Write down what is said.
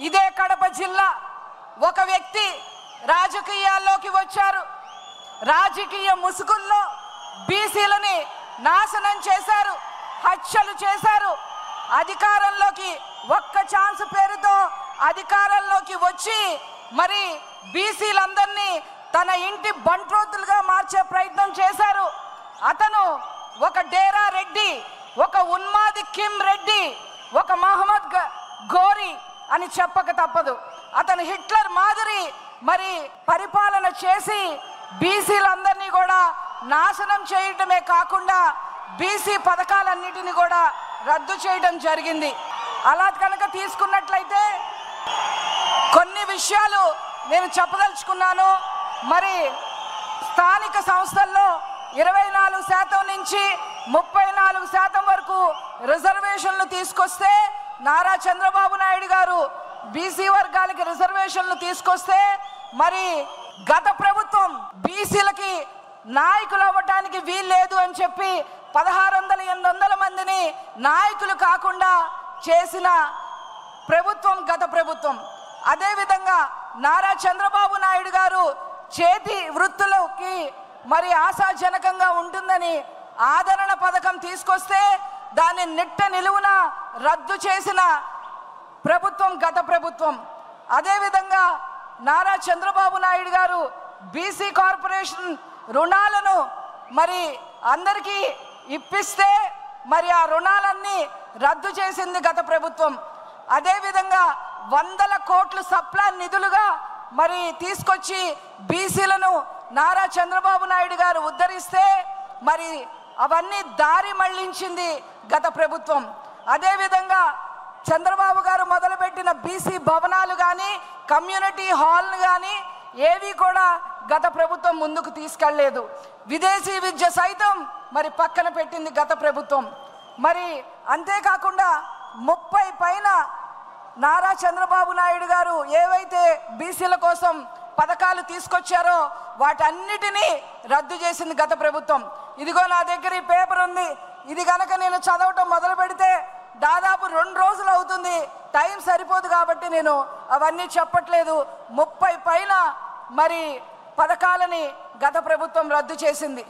ఇదే కడప జిల్లా ఒక వ్యక్తి రాజకీయాల్లోకి వచ్చారు. రాజకీయ ముసుగుల్లో బీసీలని నాశనం చేశారు, హత్యలు చేశారు. అధికారంలోకి ఒక్క ఛాన్స్ పేరుతో అధికారంలోకి వచ్చి మరి బీసీలందరినీ తన ఇంటి బంట్రోతులుగా మార్చే ప్రయత్నం చేశారు. అతను ఒక డేరా రెడ్డి, ఒక ఉన్మాది కిమ్ రెడ్డి, ఒక మహమ్మద్ గోరి అని చెప్పక తప్పదు. అతను హిట్లర్ మాదిరి మరి పరిపాలన చేసి బీసీలందరినీ కూడా నాశనం చేయటమే కాకుండా బీసీ పథకాలన్నిటిని కూడా రద్దు చేయడం జరిగింది. అలా కనుక తీసుకున్నట్లయితే కొన్ని విషయాలు నేను చెప్పదలుచుకున్నాను. మరి స్థానిక సంస్థల్లో 24% నుంచి 34% వరకు రిజర్వేషన్లు తీసుకొస్తే, నారా చంద్రబాబు నాయుడు గారు బీసీ వర్గాలకి రిజర్వేషన్లు తీసుకొస్తే, మరి గత ప్రభుత్వం బీసీలకి నాయకులు అవ్వటానికి వీల్లేదు అని చెప్పి 1600-800 మందిని నాయకులు కాకుండా చేసిన ప్రభుత్వం గత ప్రభుత్వం. అదేవిధంగా నారా చంద్రబాబు నాయుడు గారు చేతి వృత్తులకి మరి ఆశాజనకంగా ఉంటుందని ఆదరణ పథకం తీసుకొస్తే దాన్ని నిట్ట నిలువున రద్దు చేసిన ప్రభుత్వం గత ప్రభుత్వం. అదేవిధంగా నారా చంద్రబాబు నాయుడు గారు బీసీ కార్పొరేషన్ రుణాలను మరి అందరికీ ఇప్పిస్తే మరి ఆ రుణాలన్నీ రద్దు చేసింది గత ప్రభుత్వం. అదేవిధంగా 100 కోట్ల సప్లాన్ నిధులుగా మరి తీసుకొచ్చి బీసీలను నారా చంద్రబాబు నాయుడు గారు ఉద్ధరిస్తే మరి అవన్నీ దారి మళ్లించింది గత ప్రభుత్వం. అదేవిధంగా చంద్రబాబు గారు మొదలుపెట్టిన బీసీ భవనాలు కానీ కమ్యూనిటీ హాల్ను కానీ ఏవి కూడా గత ప్రభుత్వం ముందుకు తీసుకెళ్లలేదు. విదేశీ విద్య సైతం మరి పక్కన పెట్టింది గత ప్రభుత్వం. మరి అంతేకాకుండా 30 పైన నారా చంద్రబాబు నాయుడు గారు ఏవైతే బీసీల కోసం పథకాలు తీసుకొచ్చారో వాటన్నిటినీ రద్దు చేసింది గత ప్రభుత్వం. ఇదిగో నా దగ్గర ఈ పేపర్ ఉంది. ఇది కనుక నేను చదవటం మొదలు పెడితే దాదాపు 2 రోజులు అవుతుంది. టైం సరిపోదు కాబట్టి నేను అవన్నీ చెప్పట్లేదు. 30 పైన మరి పథకాలని గత ప్రభుత్వం రద్దు చేసింది.